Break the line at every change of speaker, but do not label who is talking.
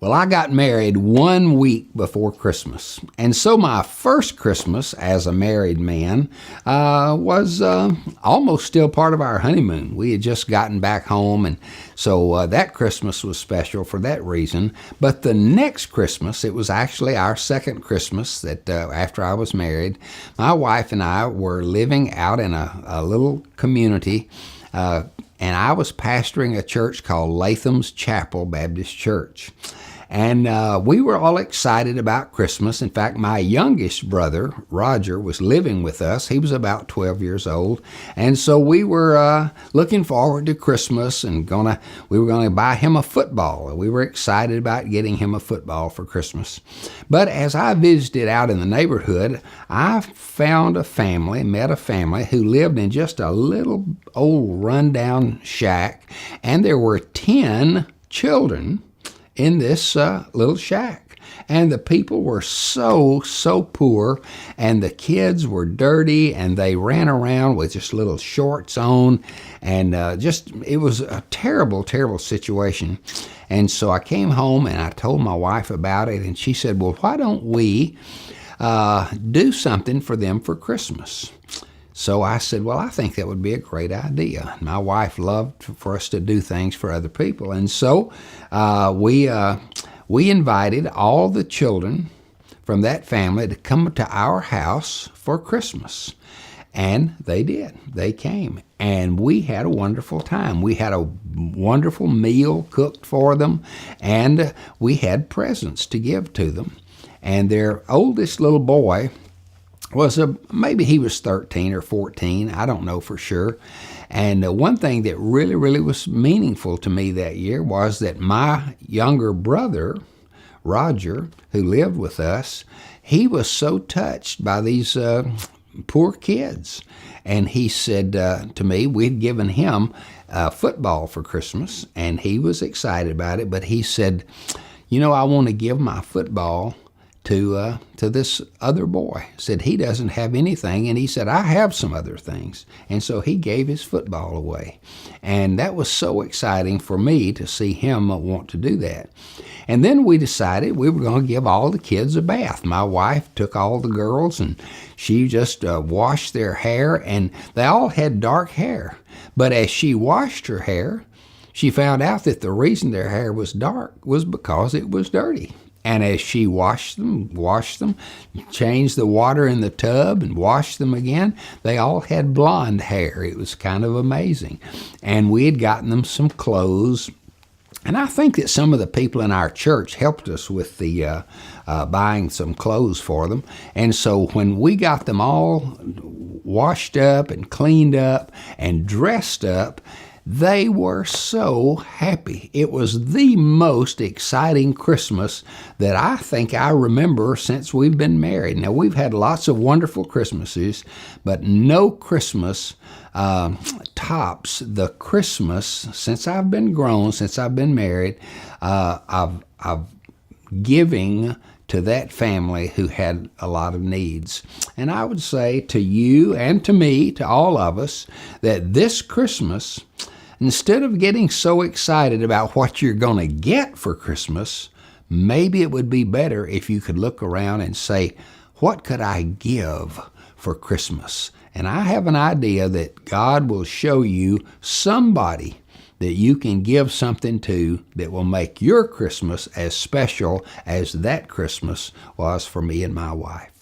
Well, I got married 1 week before Christmas. And so my first Christmas as a married man was almost still part of our honeymoon. We had just gotten back home, and so that Christmas was special for that reason. But the next Christmas, it was actually our second Christmas that after I was married, my wife and I were living out in a little community, and I was pastoring a church called Latham's Chapel Baptist Church. And we were all excited about Christmas. In fact, my youngest brother, Roger, was living with us. He was about 12 years old. And so we were looking forward to Christmas and we were going to buy him a football. We were excited about getting him a football for Christmas. But as I visited out in the neighborhood, I met a family who lived in just a little old rundown shack. And there were 10 children in this little shack. And the people were so poor, and the kids were dirty, and they ran around with just little shorts on, and it was a terrible situation. And so I came home and I told my wife about it, and she said, well, why don't we do something for them for Christmas? So I said, well, I think that would be a great idea. My wife loved for us to do things for other people. And so we invited all the children from that family to come to our house for Christmas. And they did. They came. And we had a wonderful time. We had a wonderful meal cooked for them, and we had presents to give to them. And their oldest little boy maybe he was 13 or 14, I don't know for sure. And one thing that really was meaningful to me that year was that my younger brother, Roger, who lived with us, he was so touched by these poor kids. And he said to me, we'd given him football for Christmas, and he was excited about it, but he said, I want to give my football to this other boy. Said he doesn't have anything, and he said, I have some other things. And so he gave his football away. And that was so exciting for me to see him want to do that. And then we decided we were going to give all the kids a bath. My wife took all the girls, and she just washed their hair, and they all had dark hair. But as she washed her hair, she found out that the reason their hair was dark was because it was dirty. And as she washed them, changed the water in the tub and washed them again, they all had blonde hair. It was kind of amazing. And we had gotten them some clothes. And I think that some of the people in our church helped us with the buying some clothes for them. And so when we got them all washed up and cleaned up and dressed up, they were so happy. It was the most exciting Christmas that I think I remember since we've been married. Now, we've had lots of wonderful Christmases, but no Christmas tops the Christmas since I've been grown, since I've been married, of giving to that family who had a lot of needs. And I would say to you and to me, to all of us, that this Christmas, instead of getting so excited about what you're going to get for Christmas, maybe it would be better if you could look around and say, what could I give for Christmas? And I have an idea that God will show you somebody that you can give something to that will make your Christmas as special as that Christmas was for me and my wife.